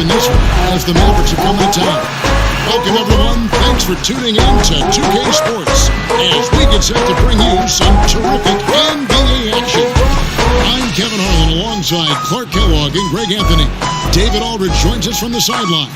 in this one as the Mavericks are coming to town. Welcome, everyone. Thanks for tuning in to 2K Sports as we get set to bring you some terrific NBA action. I'm Kevin Harlan alongside Clark Kellogg and Greg Anthony. David Aldridge joins us from the sideline.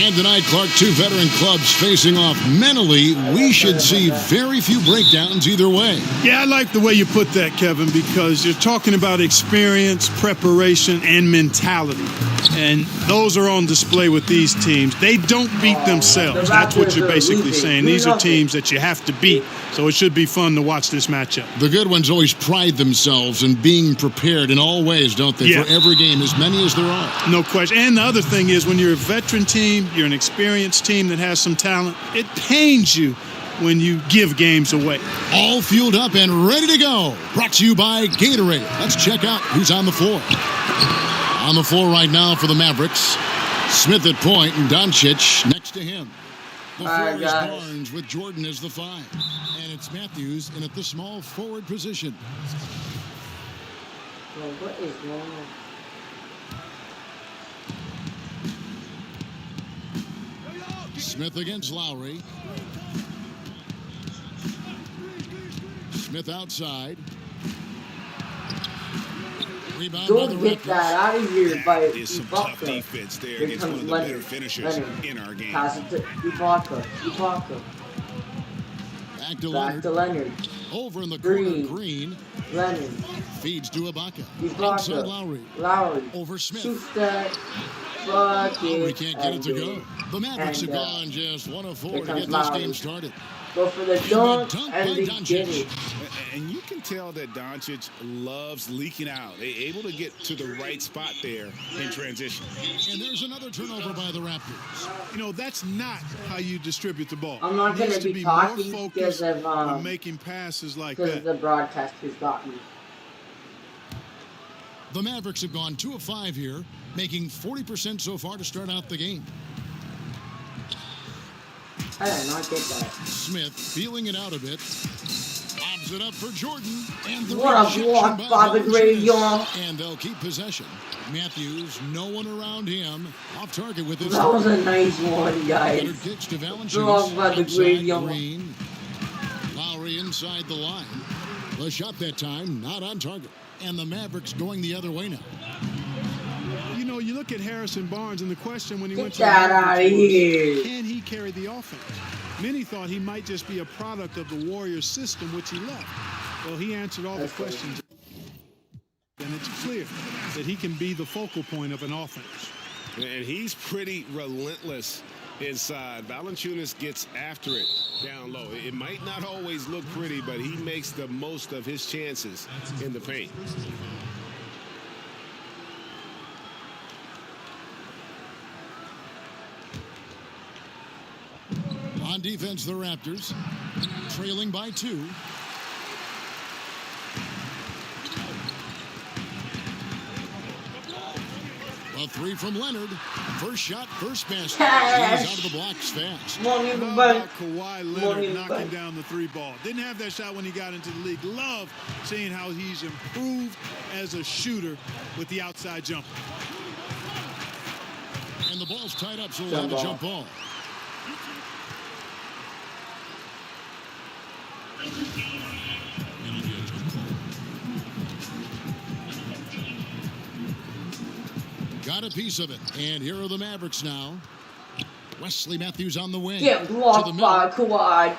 And tonight, Clark, two veteran clubs facing off. Mentally, we should see very few breakdowns either way. Yeah, I like the way you put that, Kevin, because you're talking about experience, preparation, and mentality. And those are on display with these teams. They don't beat themselves. That's what you're basically saying. These are teams that you have to beat, so it should be fun to watch this matchup. The good ones always pride themselves in being prepared in all ways, don't they, for every game, as many as there are. No question. And the other thing is, when you're a veteran team, you're an experienced team that has some talent, it pains you when you give games away. All fueled up and ready to go. Brought to you by Gatorade. Let's check out who's on the floor. On the floor right now for the Mavericks, Smith at point and Doncic next to him. The floor is Barnes with Jordan as the 5. And it's Matthews in at the small forward position. Well, what is wrong? Smith against Lowry. Smith outside. Rebound by the Don't get Raptors. that out of here by Is some tough defense there against one of the better finishers in our game. Pass it to Ibaka. Back to Back to Leonard. Leonard. Over in the corner, Green. Leonard. Feeds to Ibaka. Outside Lowry. Lowry. Over Smith. Shoots that. Fuck Lowry it. can't get it to go. The Mavericks have gone just 1 of 4 to get this game started. Go for the dunk, and they get it. And you can tell that Doncic loves leaking out. They're able to get to the right spot there in transition. And there's another turnover by the Raptors. You know, that's not how you distribute the ball. I'm not going to be talking because of on making passes like because that. the broadcasters got me. The Mavericks have gone 2 of 5 here, making 40% so far to start out the game. I did not get that. Smith feeling it out a bit. Bobs it up for Jordan. And the What a block by the great young. And they'll keep possession. Matthews, no one around him. Off target with his. That was a nice one, guys. Leonard kicks to Valanciunas. Block by the great young. Green. Lowry inside the line. The shot that time, not on target. And the Mavericks going the other way now. You know, you look at Harrison Barnes, and the question when he went to that out of here. Can he carry the offense? Many thought he might just be a product of the Warriors system, which he left. Well, he answered all the questions, and it's clear that he can be the focal point of an offense. And he's pretty relentless inside. Valanciunas gets after it down low. It might not always look pretty, but he makes the most of his chances in the paint. On defense, the Raptors trailing by 2. A 3 from Leonard. First shot, first basket. He's out of the blocks fast. How about Kawhi Leonard knocking down the 3 ball? Didn't have that shot when he got into the league. Love seeing how he's improved as a shooter with the outside jumper. And the ball's tied up, so we'll have a jump ball. Got a piece of it. And here are the Mavericks now. Wesley Matthews on the wing. Get blocked by Kawhi.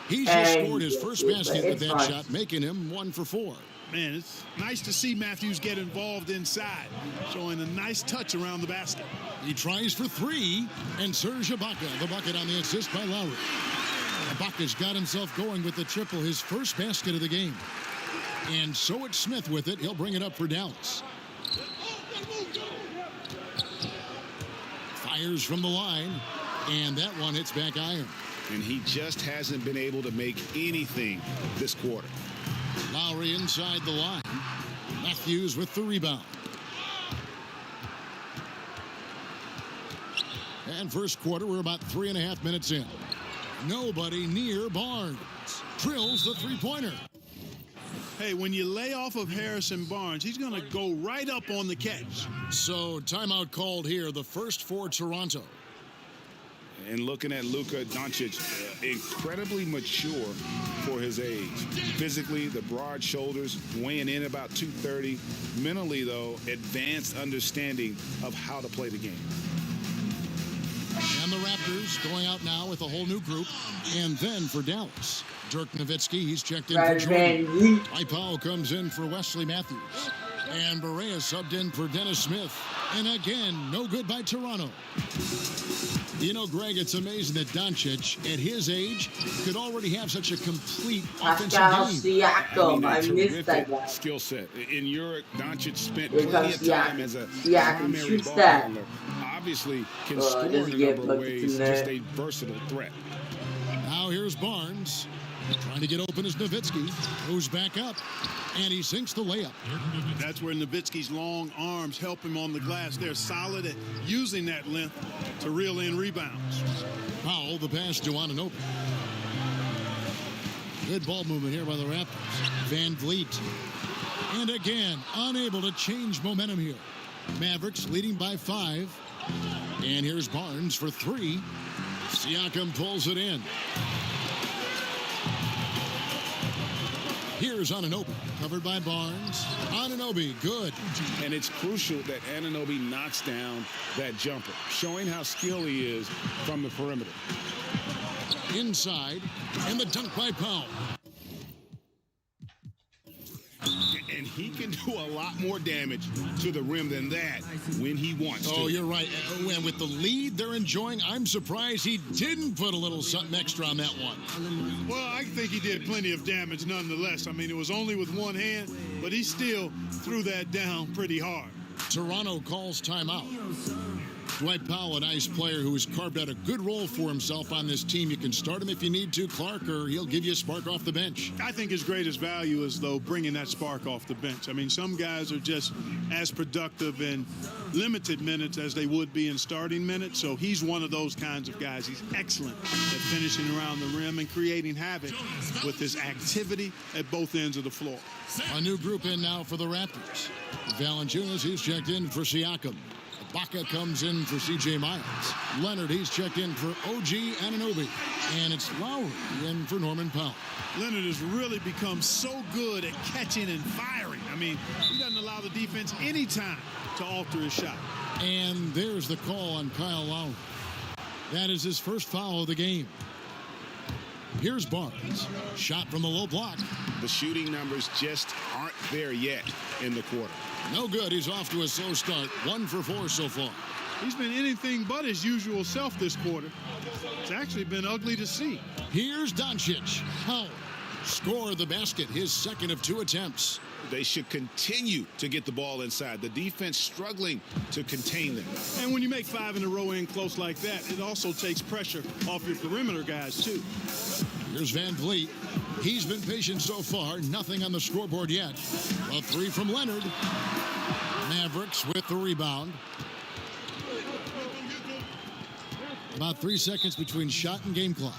He's just scored his first basket with that shot, making him 1 for 4. Man, it's nice to see Matthews get involved inside, showing a nice touch around the basket. He tries for 3, and Serge Ibaka, the bucket on the assist by Lowry. Ibaka's got himself going with the triple, his first basket of the game. And so it's Smith with it. He'll bring it up for Dallas. Fires from the line, and that one hits back iron. And he just hasn't been able to make anything this quarter. Lowry inside the line. Matthews with the rebound. And first quarter, we're about 3.5 minutes in. Nobody near Barnes. Drills the three-pointer. Hey, when you lay off of Harrison Barnes, he's going to go right up on the catch. So timeout called here, the first for Toronto. And looking at Luka Doncic, incredibly mature for his age. Physically, the broad shoulders, weighing in about 230. Mentally, though, advanced understanding of how to play the game. And the Raptors going out now with a whole new group. And then for Dallas, Dirk Nowitzki, he's checked in for Jordan. Powell comes in for Wesley Matthews. And Barea subbed in for Dennis Smith. And again, no good by Toronto. You know, Greg, it's amazing that Doncic, at his age, could already have such a complete offensive game. I missed that guy. Skill set. In Europe, Doncic spent plenty of time as a primary ball that. handler. Obviously, can score in a number of ways. Just a versatile threat. Now here's Barnes. Trying to get open as Nowitzki. Goes back up. And he sinks the layup. That's where Nowitzki's long arms help him on the glass. They're solid at using that length to reel in rebounds. Powell, the pass to Anunoby. Good ball movement here by the Raptors. Van Vliet. And again, unable to change momentum here. Mavericks leading by 5. And here's Barnes for 3. Siakam pulls it in. Here's Anunoby, covered by Barnes. Anunoby, good. And it's crucial that Anunoby knocks down that jumper, showing how skilled he is from the perimeter. Inside, and the dunk by Powell. And he can do a lot more damage to the rim than that when he wants to. Oh, you're right. And with the lead they're enjoying, I'm surprised he didn't put a little something extra on that one. Well, I think he did plenty of damage nonetheless. I mean, it was only with one hand, but he still threw that down pretty hard. Toronto calls timeout. Dwight Powell, a nice player who has carved out a good role for himself on this team. You can start him if you need to, Clark, or he'll give you a spark off the bench. I think his greatest value is, though, bringing that spark off the bench. I mean, some guys are just as productive in limited minutes as they would be in starting minutes, so he's one of those kinds of guys. He's excellent at finishing around the rim and creating havoc with his activity at both ends of the floor. A new group in now for the Raptors. Valanciunas, he's checked in for Siakam. Baca comes in for C.J. Miles. Leonard, he's checked in for O.G. Anunoby. And it's Lowry in for Norman Powell. Leonard has really become so good at catching and firing. I mean, he doesn't allow the defense any time to alter his shot. And there's the call on Kyle Lowry. That is his first foul of the game. Here's Barnes. Shot from the low block. The shooting numbers just aren't there yet in the quarter. No good. He's off to a slow start. 1 for 4 so far. He's been anything but his usual self this quarter. It's actually been ugly to see. Here's Doncic. Powell scored the basket, his second of 2 attempts. They should continue to get the ball inside. The defense struggling to contain them. And when you make 5 in a row in close like that, it also takes pressure off your perimeter guys, too. Here's Van Vliet. He's been patient so far. Nothing on the scoreboard yet. A 3 from Leonard. Mavericks with the rebound. About 3 seconds between shot and game clock.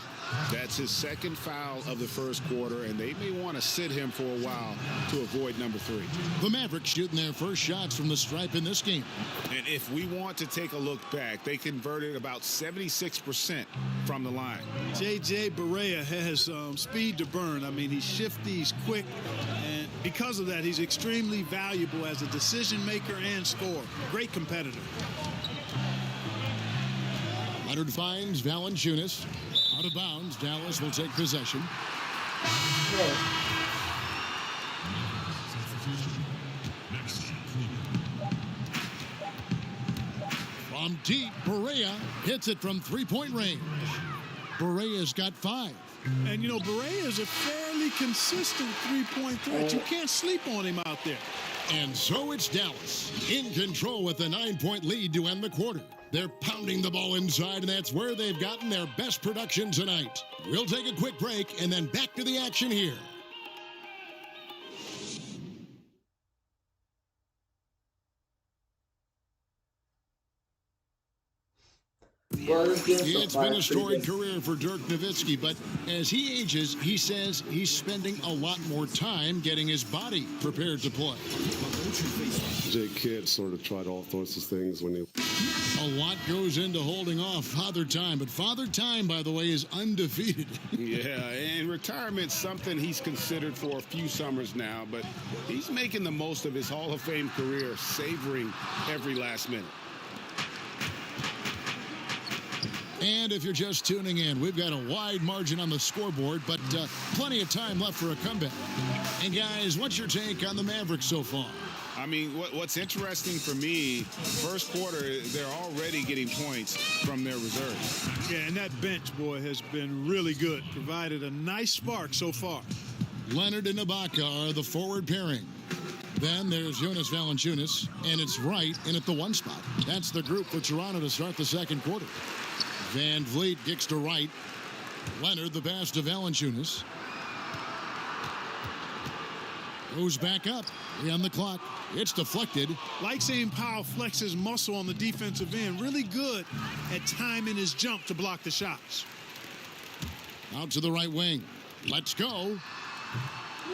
That's his second foul of the first quarter, and they may want to sit him for a while to avoid number 3. The Mavericks shooting their first shots from the stripe in this game. And if we want to take a look back, they converted about 76% from the line. J.J. Barea has speed to burn. I mean, he's shifty, he's quick, and because of that, he's extremely valuable as a decision maker and scorer. Great competitor. Leonard finds Valanciunas. Out of bounds, Dallas will take possession. From deep, Barea hits it from three-point range. Barea's got 5. And, you know, Barea is a fairly consistent three-point threat. You can't sleep on him out there. And so it's Dallas in control with a 9-point lead to end the quarter. They're pounding the ball inside, and that's where they've gotten their best production tonight. We'll take a quick break and then back to the action here. Well, this game so It's far been a is pretty storied good. career for Dirk Nowitzki, but as he ages, he says he's spending a lot more time getting his body prepared to play. Jake Kidd sort of tried all sorts of things when he... A lot goes into holding off Father Time, but Father Time, by the way, is undefeated. Yeah, and retirement's something he's considered for a few summers now, but he's making the most of his Hall of Fame career, savoring every last minute. And if you're just tuning in, we've got a wide margin on the scoreboard, but plenty of time left for a comeback. And guys, what's your take on the Mavericks so far? I mean, what's interesting for me, first quarter, they're already getting points from their reserves. Yeah, and that bench, boy, has been really good. Provided a nice spark so far. Leonard and Ibaka are the forward pairing. Then there's Jonas Valanciunas, and it's Wright in at the 1 spot. That's the group for Toronto to start the second quarter. Van Vliet kicks to Wright. Leonard the pass to Valanciunas. Goes back up. 3 on the clock. It's deflected. Like seeing Powell flex his muscle on the defensive end. Really good at timing his jump to block the shots. Out to the right wing. Let's go.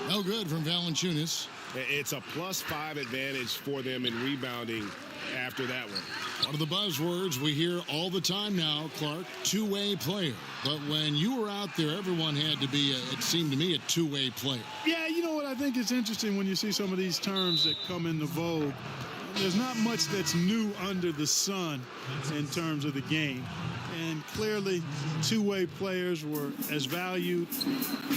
No good from Valanciunas. It's a +5 advantage for them in rebounding after that one. One of the buzzwords we hear all the time now, Clark, two-way player. But when you were out there, everyone had to be, it seemed to me, a two-way player. Yeah, you know what I think is interesting when you see some of these terms that come into vogue. There's not much that's new under the sun in terms of the game. And clearly, two-way players were as valued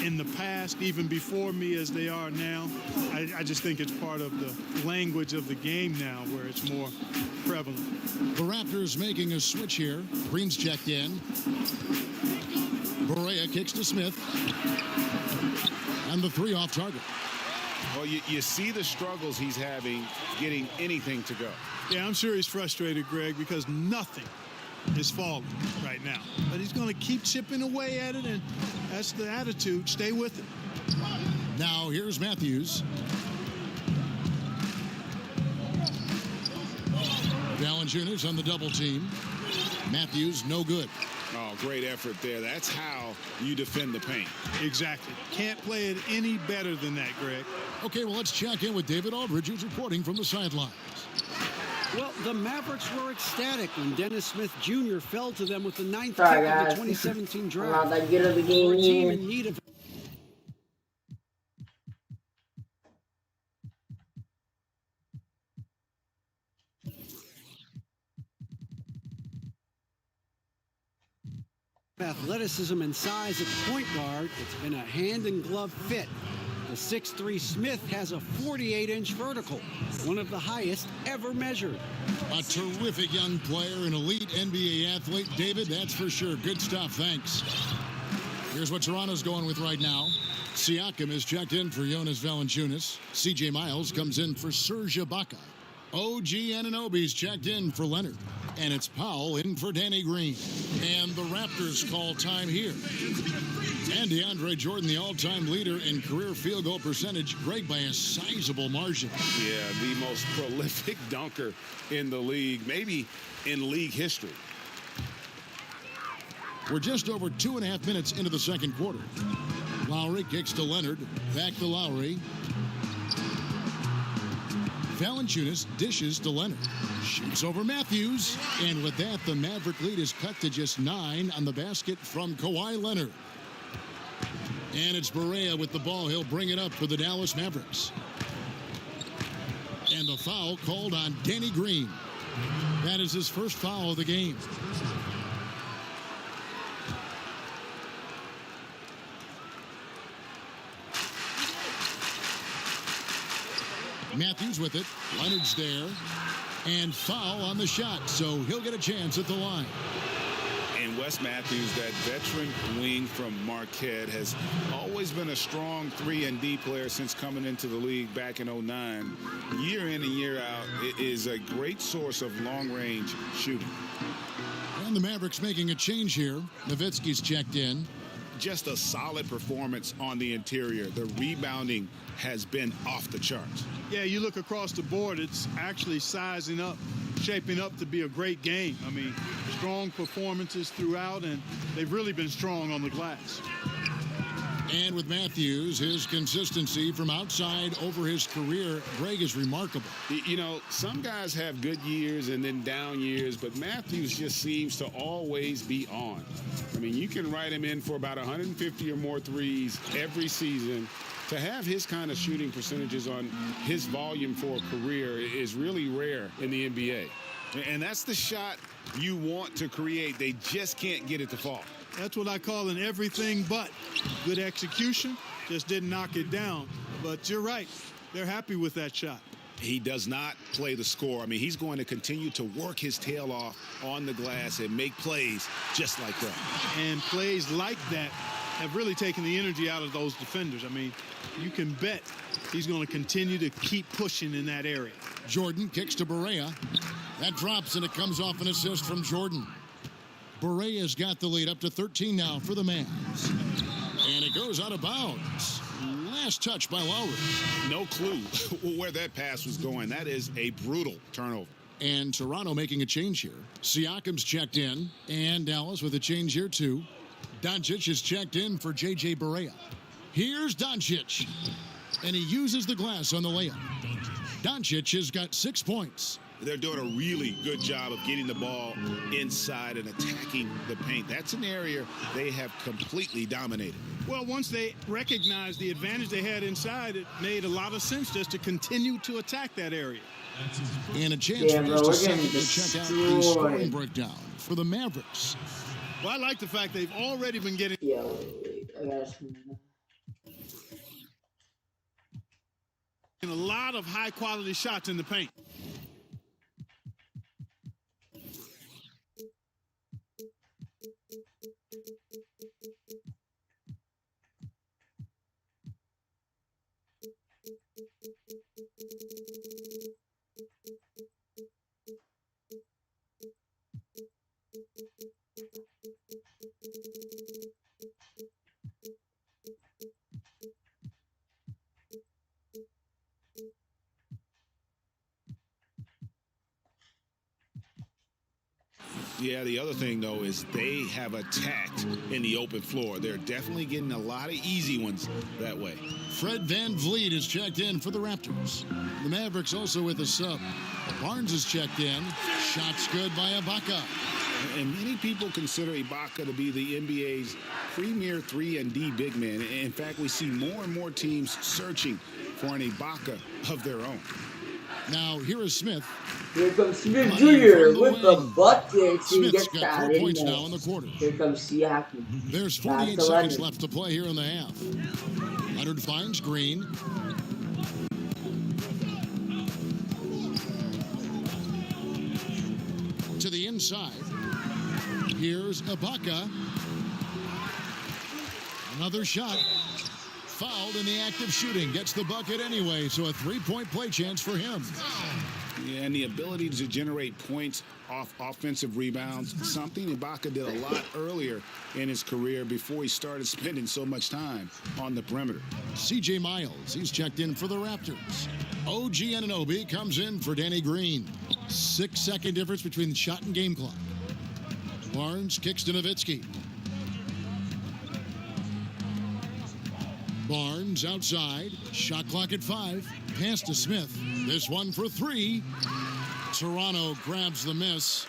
in the past, even before me, as they are now. I just think it's part of the language of the game now where it's more prevalent. The Raptors making a switch here. Green's checked in. Barea kicks to Smith. And the 3 off target. Well, you see the struggles he's having getting anything to go. Yeah, I'm sure he's frustrated, Greg, because nothing is falling right now. But he's going to keep chipping away at it, and that's the attitude. Stay with it. Now here's Matthews. Valanciunas on the double team. Matthews, no good. Oh, great effort there. That's how you defend the paint. Exactly. Can't play it any better than that, Greg. Okay, well, let's check in with David Aldridge, who's reporting from the sidelines. Well, the Mavericks were ecstatic when Dennis Smith Jr. fell to them with the 9th Sorry, pick of the guys. 2017 I'm draft. not that good of a For a team in game. need of athleticism and size at point guard, it's been a hand-and-glove fit. The 6'3" Smith has a 48-inch vertical, one of the highest ever measured. A terrific young player, an elite NBA athlete. David, that's for sure. Good stuff. Thanks. Here's what Toronto's going with right now. Siakam is checked in for Jonas Valanciunas. C.J. Miles comes in for Serge Ibaka. OG Anunoby's checked in for Leonard. And it's Powell in for Danny Green. And the Raptors call time here. And DeAndre Jordan, the all-time leader in career field goal percentage, Greg, by a sizable margin. Yeah, the most prolific dunker in the league, maybe in league history. We're just over 2.5 minutes into the second quarter. Lowry kicks to Leonard. Back to Lowry. Valanciunas dishes to Leonard. Shoots over Matthews. And with that, the Maverick lead is cut to just 9 on the basket from Kawhi Leonard. And it's Barea with the ball. He'll bring it up for the Dallas Mavericks. And the foul called on Danny Green. That is his first foul of the game. Matthews with it. Leonard's there. And foul on the shot, so he'll get a chance at the line. And Wes Matthews, that veteran wing from Marquette, has always been a strong 3-and-D player since coming into the league back in '09. Year in and year out, it is a great source of long-range shooting. And the Mavericks making a change here. Nowitzki's checked in. Just a solid performance on the interior. The rebounding has been off the charts. Yeah, you look across the board, it's actually sizing up shaping up to be a great game. I mean, strong performances throughout, and they've really been strong on the glass. And with Matthews, his consistency from outside over his career, Greg, is remarkable. You know, some guys have good years and then down years, but Matthews just seems to always be on. I mean, you can write him in for about 150 or more threes every season. To have his kind of shooting percentages on his volume for a career is really rare in the NBA. And that's the shot you want to create. They just can't get it to fall. That's what I call an everything but. Good execution, just didn't knock it down. But you're right, they're happy with that shot. He does not play the score. I mean, he's going to continue to work his tail off on the glass and make plays just like that. And plays like that have really taken the energy out of those defenders. I mean, you can bet he's going to continue to keep pushing in that area. Jordan kicks to Barea. That drops, and it comes off an assist from Jordan. Barea's got the lead up to 13 now for the Mavs. And it goes out of bounds. Last touch by Lowry. No clue where that pass was going. That is a brutal turnover. And Toronto making a change here. Siakam's checked in, and Dallas with a change here too. Doncic is checked in for J.J. Barea. Here's Doncic, and he uses the glass on the layup. Doncic has got 6 points. They're doing a really good job of getting the ball inside and attacking the paint. That's an area they have completely dominated. Well, once they recognized the advantage they had inside, it made a lot of sense just to continue to attack that area. And a chance for just a second to check out the scoring breakdown for the Mavericks. Well, I like the fact they've already been getting a lot of high-quality shots in the paint. Yeah, the other thing, though, is they have attacked in the open floor. They're definitely getting a lot of easy ones that way. Fred VanVleet is checked in for the Raptors. The Mavericks also with a sub. Barnes is checked in. Shots good by Ibaka. And many people consider Ibaka to be the NBA's premier 3-and-D big man. In fact, we see more and more teams searching for an Ibaka of their own. Now, here is Smith. Here comes Smith Jr. with the buckets. He Smith's gets got that 4 in points there. now in the quarter. Here comes Siakam. There's 48 seconds left to play here in the half. Leonard finds Green. To the inside. Here's Ibaka. Another shot. Fouled in the act of shooting. Gets the bucket anyway, so a three-point play chance for him. Yeah, and the ability to generate points off offensive rebounds, something Ibaka did a lot earlier in his career before he started spending so much time on the perimeter. C.J. Miles, he's checked in for the Raptors. OG Anunoby comes in for Danny Green. 6-second difference between the shot and game clock. Barnes kicks to Nowitzki. Barnes outside. Shot clock at 5. Pass to Smith. This one for 3. Toronto grabs the miss.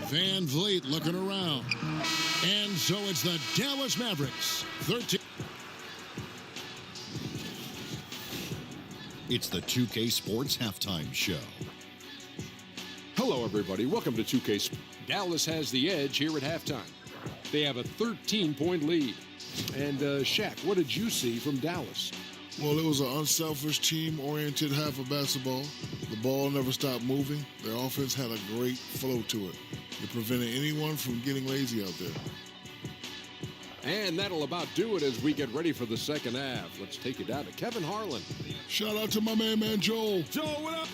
VanVleet looking around. And so it's the Dallas Mavericks. 13. It's the 2K Sports Halftime Show. Hello, everybody. Welcome to 2K Sports. Dallas has the edge here at halftime. They have a 13-point lead. And, Shaq, what did you see from Dallas? Well, it was an unselfish, team-oriented half of basketball. The ball never stopped moving. Their offense had a great flow to it. It prevented anyone from getting lazy out there. And that'll about do it as we get ready for the second half. Let's take it down to Kevin Harlan. Shout out to my man Joel. Joel, what up?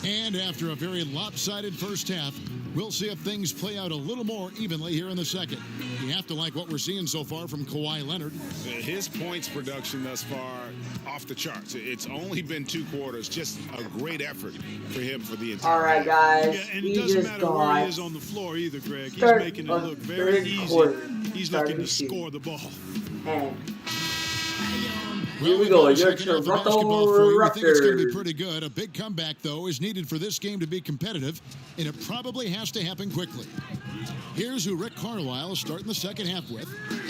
And after a very lopsided first half, We'll see if things play out a little more evenly here in the second. You have to like what we're seeing so far from Kawhi Leonard. His points production thus far, off the charts. It's only been 2 quarters. Just a great effort for him for the entire. All right, guys. Yeah, and it doesn't matter where he is on the floor either, Greg. He's making it look very easy. He's looking to score the ball. And Well, here we go. Your checking out the basketball for you. We think it's going to be Raptors. pretty good. A big comeback, though, is needed for this game to be competitive, and it probably has to happen quickly. Here's who Rick Carlisle is starting the second half with.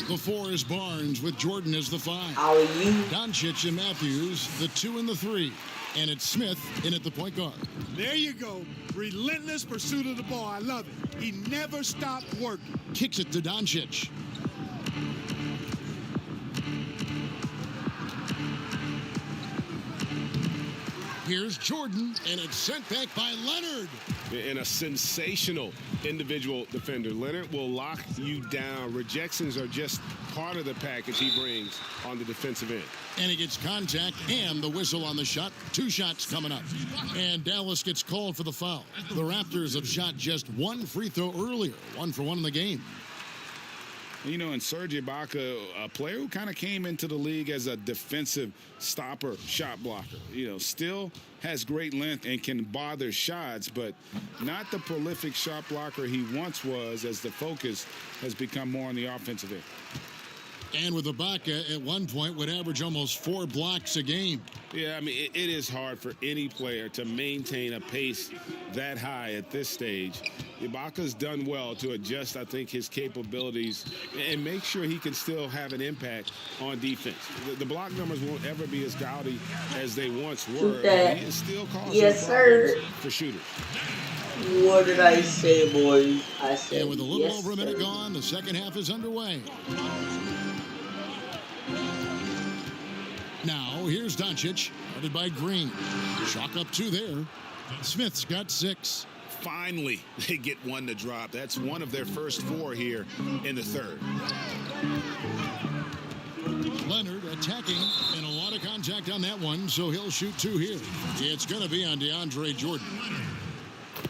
The 4 is Barnes, with Jordan as the 5. Alley-oop. Doncic and Matthews, the 2 and the 3. And it's Smith in at the point guard. There you go. Relentless pursuit of the ball. I love it. He never stopped working. Kicks it to Doncic. Here's Jordan, and it's sent back by Leonard. And a sensational individual defender. Leonard will lock you down. Rejections are just part of the package he brings on the defensive end. And he gets contact and the whistle on the shot. 2 shots coming up. And Dallas gets called for the foul. The Raptors have shot just 1 free throw earlier. 1 for 1 in the game. You know, and Serge Ibaka, a player who kind of came into the league as a defensive stopper, shot blocker. You know, still has great length and can bother shots, but not the prolific shot blocker he once was, as the focus has become more on the offensive end. And with Ibaka, at one point, would average almost 4 blocks a game. Yeah, I mean, it is hard for any player to maintain a pace that high at this stage. Ibaka's done well to adjust, I think, his capabilities and make sure he can still have an impact on defense. The block numbers won't ever be as gaudy as they once were. That. He is still causing Yes, sir. problems for shooters. What did I say, boys? I said And with a little yes, over a minute sir. gone, the second half is underway. Now, here's Doncic, guarded by Green. Chalk up 2 there. Smith's got 6. Finally, they get one to drop. That's one of their first 4 here in the third. Leonard attacking, and a lot of contact on that one, so he'll shoot 2 here. It's going to be on DeAndre Jordan.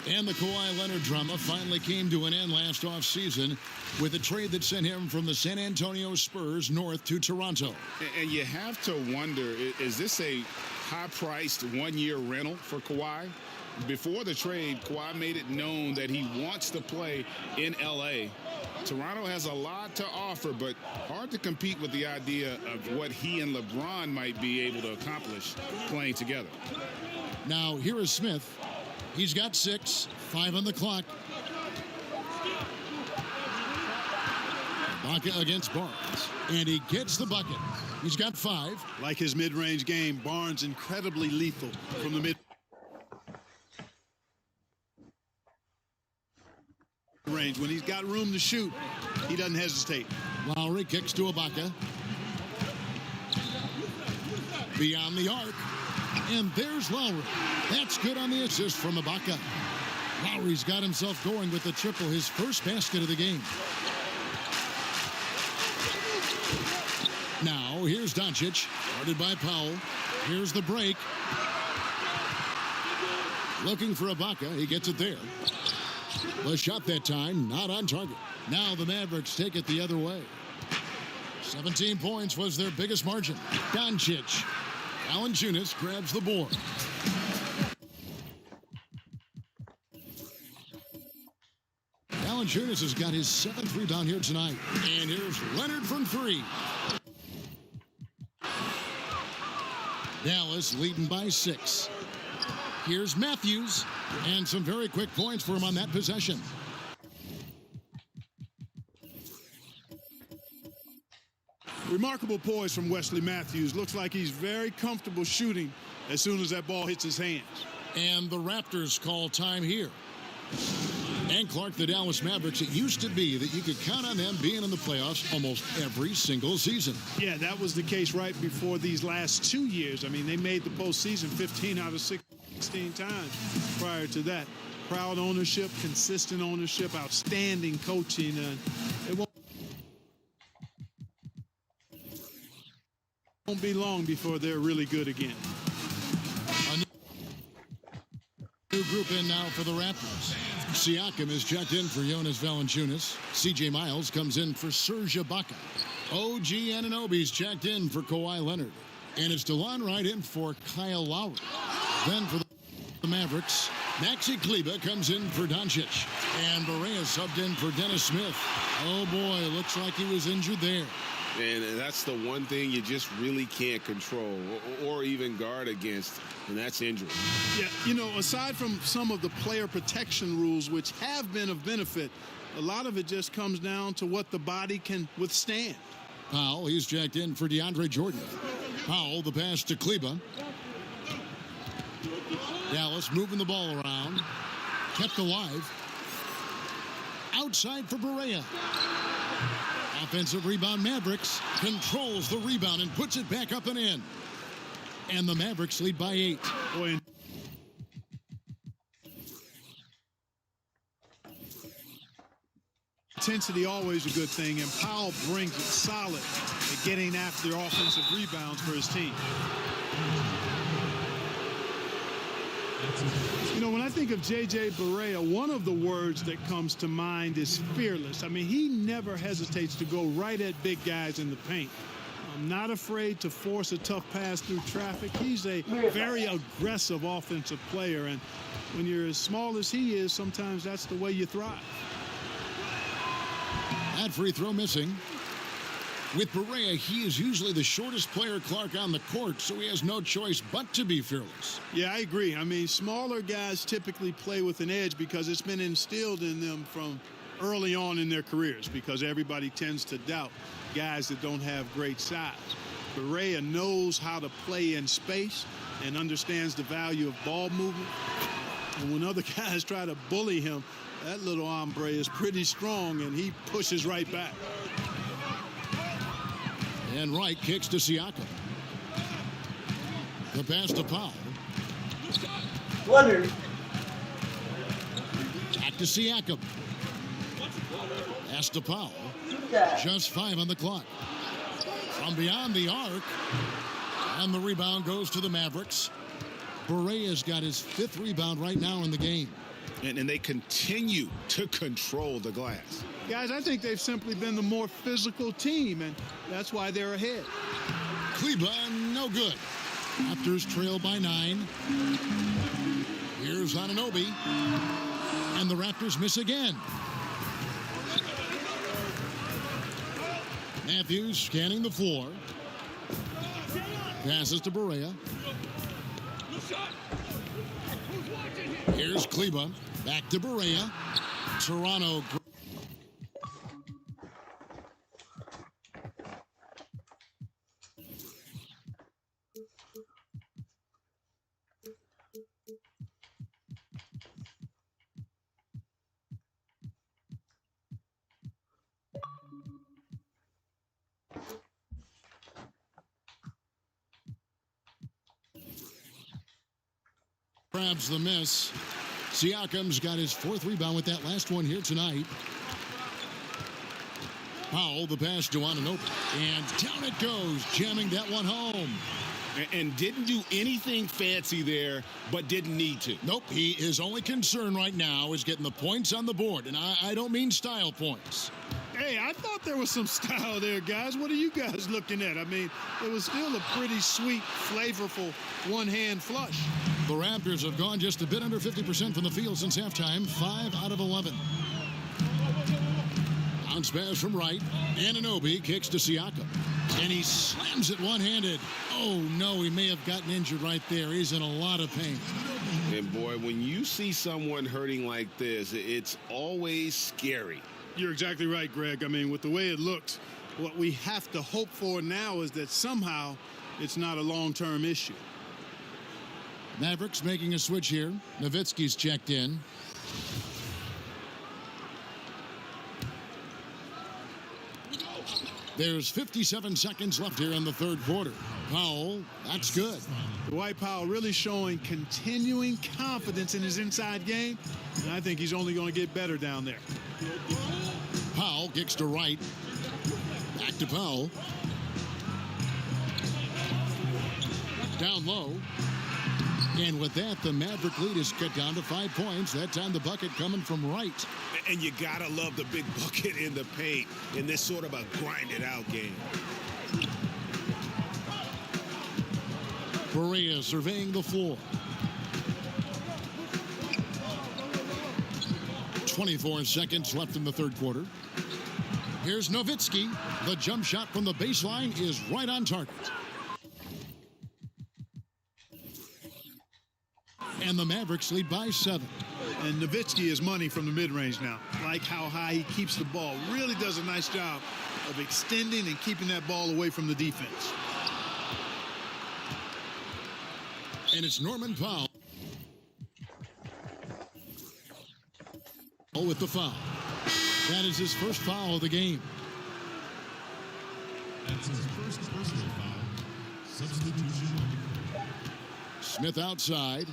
And the Kawhi Leonard drama finally came to an end last offseason with a trade that sent him from the San Antonio Spurs north to Toronto. And you have to wonder, is this a high-priced 1-year rental for Kawhi? Before the trade, Kawhi made it known that he wants to play in L.A. Toronto has a lot to offer, but hard to compete with the idea of what he and LeBron might be able to accomplish playing together. Now, here is Smith. He's got 6, 5 on the clock. Ibaka against Barnes, and he gets the bucket. He's got 5. Like his mid-range game, Barnes incredibly lethal from the mid-range. When he's got room to shoot, he doesn't hesitate. Lowry kicks to Ibaka. Beyond the arc. And there's Lowry. That's good on the assist from Ibaka. Lowry's got himself going with the triple, his first basket of the game. Now, here's Doncic, guarded by Powell. Here's the break. Looking for Ibaka. He gets it there. The shot that time, not on target. Now the Mavericks take it the other way. 17 points was their biggest margin. Doncic. Valanciunas grabs the board. Valanciunas has got his 7th rebound here tonight. And here's Leonard from 3. Dallas leading by 6. Here's Matthews. And some very quick points for him on that possession. Remarkable poise from Wesley Matthews. Looks like he's very comfortable shooting as soon as that ball hits his hands. And the Raptors call time here. And Clark, the Dallas Mavericks, it used to be that you could count on them being in the playoffs almost every single season. Yeah, that was the case right before these last 2 years. I mean, they made the postseason 15 out of 16 times prior to that. Proud ownership, consistent ownership, outstanding coaching. It won't be long before they're really good again. A new new group in now for the Raptors. Siakam is checked in for Jonas Valanciunas. C.J. Miles comes in for Serge Ibaka. OG Anunoby's checked in for Kawhi Leonard. And it's DeLon Wright in for Kyle Lowry. Then for the Mavericks, Maxi Kleber comes in for Doncic. And Barea subbed in for Dennis Smith. Oh boy, looks like he was injured there. And that's the one thing you just really can't control or even guard against, and that's injury. Yeah, you know, aside from some of the player protection rules, which have been of benefit, a lot of it just comes down to what the body can withstand. Powell, he's checked in for DeAndre Jordan. Powell, the pass to Kleber. Dallas moving the ball around. Kept alive. Outside for Barea. Offensive rebound, Mavericks. Controls the rebound and puts it back up and in. And the Mavericks lead by 8. Boy, intensity always a good thing, and Powell brings it solid at getting after offensive rebounds for his team. You know, when I think of J.J. Barea, one of the words that comes to mind is fearless. I mean, he never hesitates to go right at big guys in the paint. Not afraid to force a tough pass through traffic. He's a very aggressive offensive player, and when you're as small as he is, sometimes that's the way you thrive. That free throw missing. With Barea, he is usually the shortest player, Clark, on the court, so he has no choice but to be fearless. Yeah, I agree. I mean, smaller guys typically play with an edge because it's been instilled in them from early on in their careers, because everybody tends to doubt guys that don't have great size. Barea knows how to play in space and understands the value of ball movement. And when other guys try to bully him, that little hombre is pretty strong, and he pushes right back. And Wright kicks to Siakam. The pass to Powell. Leonard. Back to Siakam. Pass to Powell. Just 5 on the clock. From beyond the arc. And the rebound goes to the Mavericks. Barea's got his 5th rebound right now in the game. And they continue to control the glass. Guys, I think they've simply been the more physical team, and that's why they're ahead. Kleber, no good. Raptors trail by 9. Here's Anunoby. And the Raptors miss again. Matthews scanning the floor. Passes to Barea. Here's Kleber. Back to Barea. Toronto. Grabs the miss. Siakam's got his 4th rebound with that last one here tonight. Powell, the pass to Anunoby. And down it goes, jamming that one home. And didn't do anything fancy there, but didn't need to. Nope, his only concern right now is getting the points on the board. And I don't mean style points. Hey, I thought there was some style there, guys. What are you guys looking at? I mean, it was still a pretty sweet, flavorful one-hand flush. The Raptors have gone just a bit under 50% from the field since halftime, 5 out of 11. Bounce pass from Wright. Anunoby kicks to Siakam. And he slams it one-handed. Oh, no, he may have gotten injured right there. He's in a lot of pain. And, boy, when you see someone hurting like this, it's always scary. You're exactly right, Greg. I mean, with the way it looks, what we have to hope for now is that somehow it's not a long-term issue. Mavericks making a switch here. Nowitzki's checked in. There's 57 seconds left here in the 3rd quarter. Powell, that's good. Dwight Powell really showing continuing confidence in his inside game, and I think he's only going to get better down there. Powell kicks to Wright. Back to Powell. Down low. And with that, the Maverick lead is cut down to 5 points. That time the bucket coming from Wright. And you gotta love the big bucket in the paint in this sort of a grinded-out game. Correa surveying the floor. 24 seconds left in the third quarter. Here's Nowitzki. The jump shot from the baseline is right on target. And the Mavericks lead by 7. And Nowitzki is money from the mid-range now. Like how high he keeps the ball. Really does a nice job of extending and keeping that ball away from the defense. And it's Norman Powell with the foul. That is his first foul of the game. That's his first personal foul. Substitution. Smith outside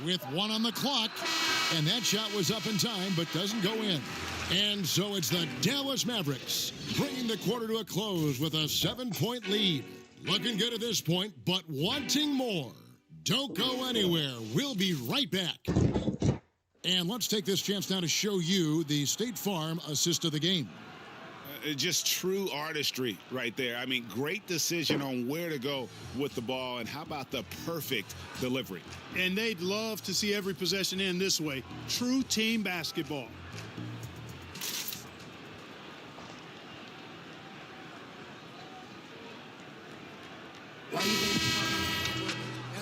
with 1 on the clock. And that shot was up in time, but doesn't go in. And so it's the Dallas Mavericks bringing the quarter to a close with a 7-point lead. Looking good at this point, but wanting more. Don't go anywhere. We'll be right back. And let's take this chance now to show you the State Farm assist of the game. Just true artistry right there. I mean, great decision on where to go with the ball, and how about the perfect delivery? And they'd love to see every possession end this way. True team basketball.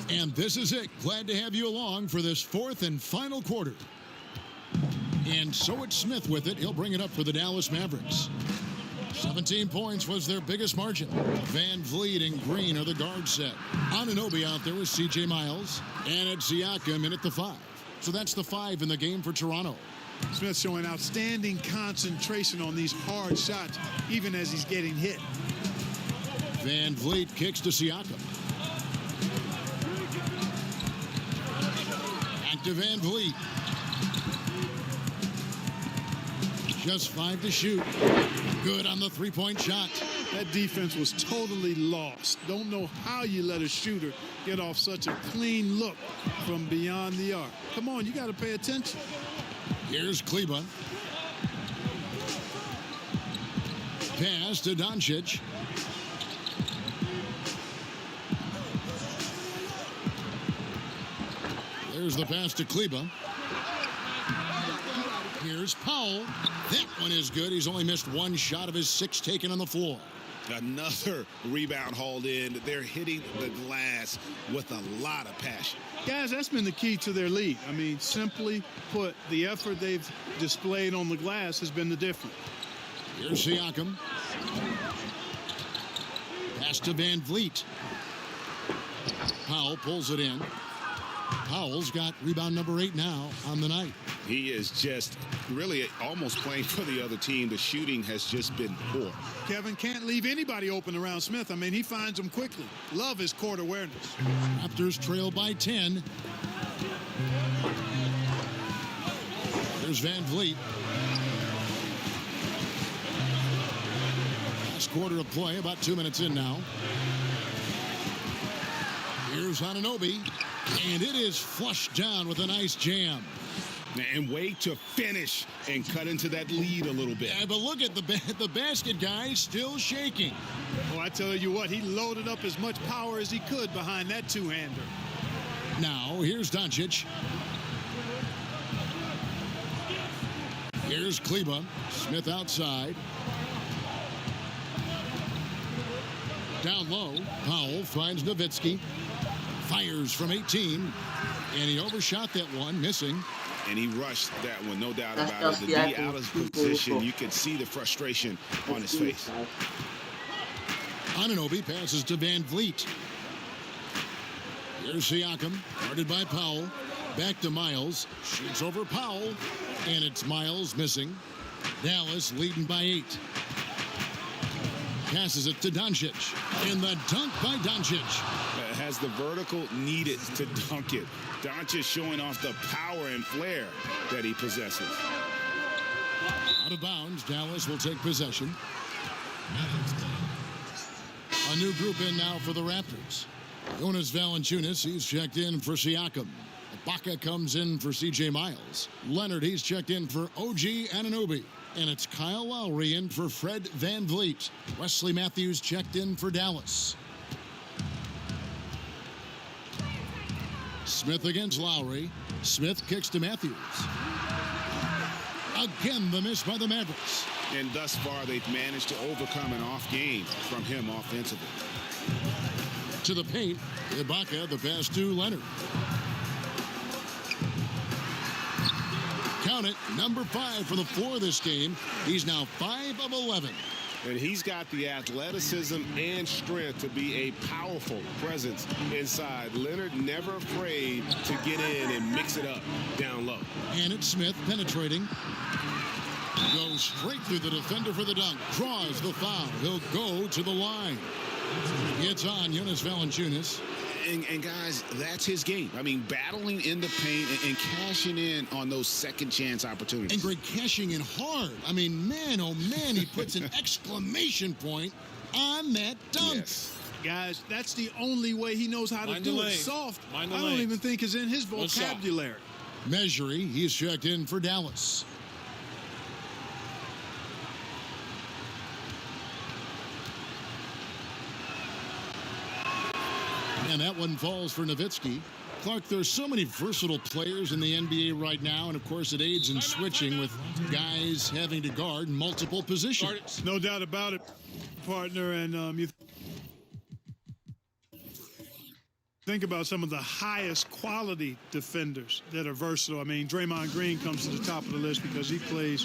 And this is it. Glad to have you along for this fourth and final quarter. And so it's Smith with it. He'll bring it up for the Dallas Mavericks. 17 points was their biggest margin. Van Vliet and Green are the guard set. Anunoby out there with C.J. Miles. And it's Siakam in at the 5. So that's the 5 in the game for Toronto. Smith showing outstanding concentration on these hard shots, even as he's getting hit. Van Vliet kicks to Siakam. Back to Van Vliet. Just 5 to shoot. Good on the 3-point shot. That defense was totally lost. Don't know how you let a shooter get off such a clean look from beyond the arc. Come on, you got to pay attention. Here's Kleba. Pass to Doncic. There's the pass to Kleba. Here's Powell. That one is good. He's only missed 1 shot of his 6 taken on the floor. Another rebound hauled in. They're hitting the glass with a lot of passion. Guys, that's been the key to their lead. I mean, simply put, the effort they've displayed on the glass has been the difference. Here's Siakam. Pass to Van Vliet. Powell pulls it in. Powell's got rebound number 8 now on the night. He is just really almost playing for the other team. The shooting has just been poor. Kevin can't leave anybody open around Smith. I mean, he finds them quickly. Love his court awareness. Raptors trail by 10. There's Van Vliet. Last quarter of play, about 2 minutes in now. Here's Anunoby. And it is flushed down with a nice jam. And way to finish and cut into that lead a little bit. Yeah, but look at the basket guy still shaking. Oh, I tell you what, he loaded up as much power as he could behind that two-hander. Now, here's Doncic. Here's Kleba. Smith outside. Down low, Powell finds Nowitzki. Fires from 18. And he overshot that one, missing. And he rushed that one, no doubt about it. The D out of position, you could see the frustration on his face. Anunoby passes to Van Vliet. Here's Siakam, guarded by Powell. Back to Miles, shoots over Powell, and it's Miles missing. Dallas leading by 8. Passes it to Doncic, and the dunk by Doncic. Has the vertical needed to dunk it. Doncic showing off the power and flair that he possesses. Out of bounds, Dallas will take possession. A new group in now for the Raptors. Jonas Valanciunas, he's checked in for Siakam. Ibaka comes in for C.J. Miles. Leonard, he's checked in for OG Anunoby. And it's Kyle Lowry in for Fred VanVleet. Wesley Matthews checked in for Dallas. Smith against Lowry. Smith kicks to Matthews. Again, the miss by the Mavericks. And thus far, they've managed to overcome an off game from him offensively. To the paint, Ibaka, the pass to Leonard. Count it, number 5 for the floor this game. He's now 5 of 11. And he's got the athleticism and strength to be a powerful presence inside. Leonard never afraid to get in and mix it up down low. And it's Smith penetrating. Goes straight through the defender for the dunk. Draws the foul. He'll go to the line. It's on Jonas Valanciunas. And guys, that's his game. I mean, battling in the paint and cashing in on those second chance opportunities. And Greg cashing in hard. I mean, man, oh man, he puts an exclamation point on that dunk. Yes. Guys, that's the only way he knows how to Mind do the it. lane. Soft. Mind the I don't lane. even think is in his vocabulary. Measury, he's checked in for Dallas. And that one falls for Nowitzki. Clark, there's so many versatile players in the NBA right now, and of course it aids in switching with guys having to guard multiple positions. No doubt about it, partner. And you think about some of the highest quality defenders that are versatile. I mean, Draymond Green comes to the top of the list because he plays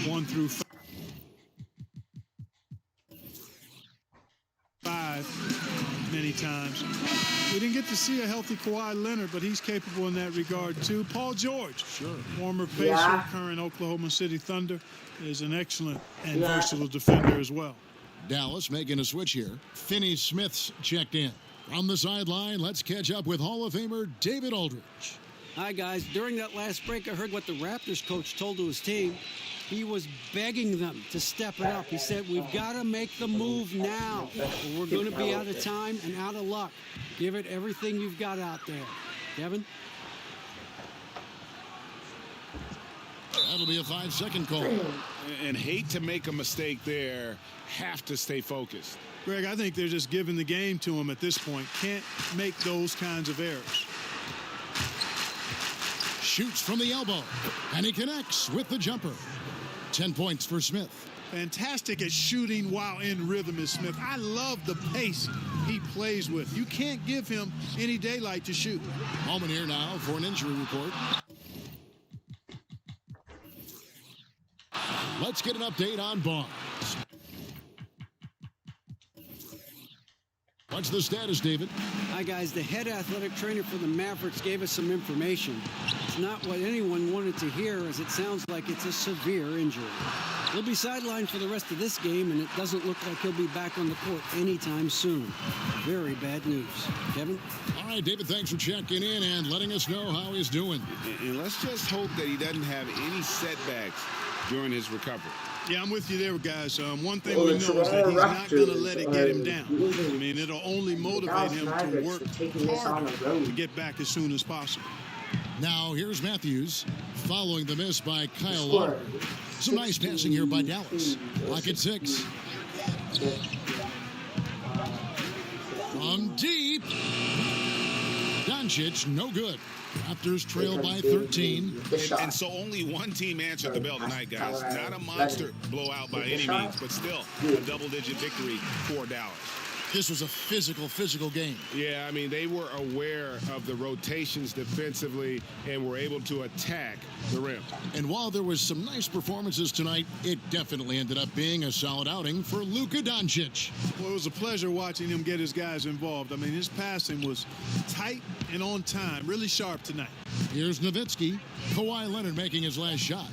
1 through 5 many times. We didn't get to see a healthy Kawhi Leonard, but he's capable in that regard too. Paul George, former Pacer, current Oklahoma City Thunder, is an excellent and versatile defender as well. Dallas making a switch here. Finney Smith's checked in. From the sideline, let's catch up with Hall of Famer David Aldridge. Hi, guys. During that last break, I heard what the Raptors coach told to his team. He was begging them to step it up. He said, we've got to make the move now, or we're going to be out of time and out of luck. Give it everything you've got out there. Kevin? That'll be a 5-second call. And hate to make a mistake there, have to stay focused. Greg, I think they're just giving the game to him at this point. Can't make those kinds of errors. Shoots from the elbow, and he connects with the jumper. 10 points for Smith. Fantastic at shooting while in rhythm is Smith. I love the pace he plays with. You can't give him any daylight to shoot. Moment here now for an injury report. Let's get an update on Barnes. What's the status, David? Hi, guys. The head athletic trainer for the Mavericks gave us some information. It's not what anyone wanted to hear, as it sounds like it's a severe injury. He'll be sidelined for the rest of this game, and it doesn't look like he'll be back on the court anytime soon. Very bad news. Kevin? All right, David, thanks for checking in and letting us know how he's doing. And let's just hope that he doesn't have any setbacks during his recovery. Yeah, I'm with you there, guys. One thing we know is that he's not going to let it get him down. I mean, it'll only motivate him to work harder to get back as soon as possible. Now, here's Matthews following the miss by Kyle Lowry. Some nice passing here by Dallas. Lock at 6. From deep. Doncic, no good. Raptors trail by 13. And so only one team answered the bell tonight, guys. Not a monster blowout by any means, but still a double-digit victory for Dallas. This was a physical game. Yeah, I mean, they were aware of the rotations defensively and were able to attack the rim. And while there was some nice performances tonight, it definitely ended up being a solid outing for Luka Doncic. Well, it was a pleasure watching him get his guys involved. I mean, his passing was tight and on time, really sharp tonight. Here's Nowitzki. Kawhi Leonard making his last shot.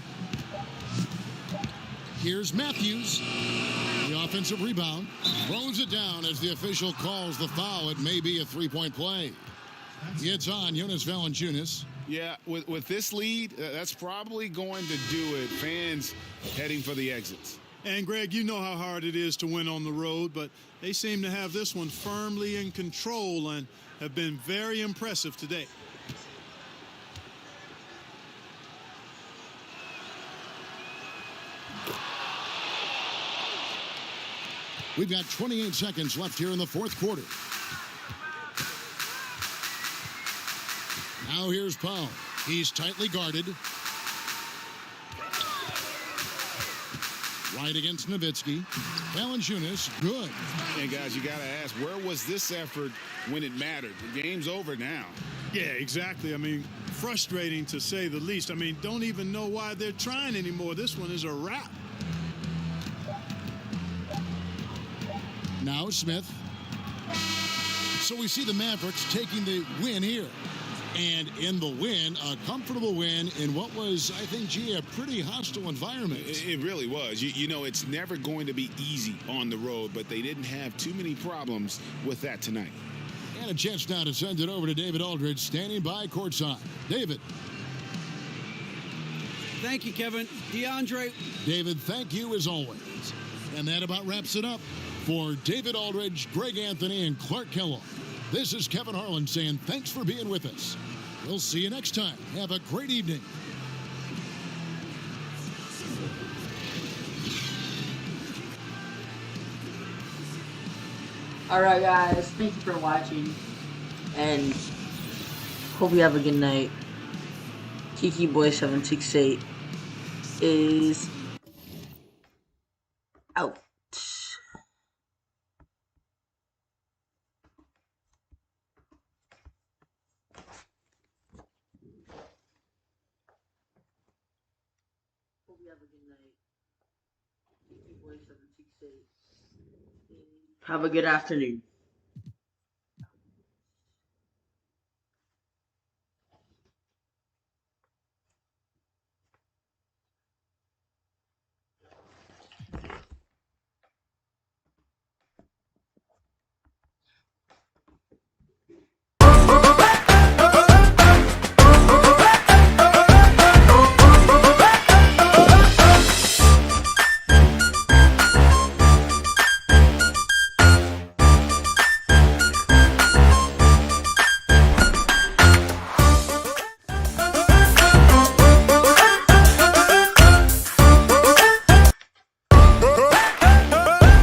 Here's Matthews. The offensive rebound. Throws it down as the official calls the foul. It may be a three-point play. It's on Jonas Valanciunas. Yeah, with this lead, that's probably going to do it. Fans heading for the exits. And, Greg, you know how hard it is to win on the road, but they seem to have this one firmly in control and have been very impressive today. We've got 28 seconds left here in the fourth quarter. Now here's Powell. He's tightly guarded. Right against Nowitzki. Valanciunas, good. And guys, you got to ask, where was this effort when it mattered? The game's over now. Yeah, exactly. I mean, frustrating to say the least. I mean, don't even know why they're trying anymore. This one is a wrap. Now Smith. So we see the Mavericks taking the win here. And in the win, a comfortable win in what was, I think, a pretty hostile environment. It really was. You know, it's never going to be easy on the road, but they didn't have too many problems with that tonight. And a chance now to send it over to David Aldridge, standing by courtside. David. Thank you, Kevin. DeAndre. David, thank you as always. And that about wraps it up. For David Aldridge, Greg Anthony, and Clark Kellogg, this is Kevin Harlan saying thanks for being with us. We'll see you next time. Have a great evening. Alright guys, thank you for watching, and hope you have a good night. Kiki Boy 768 is out. Hope you have a good night. Kiki Boy 768. Have a good afternoon.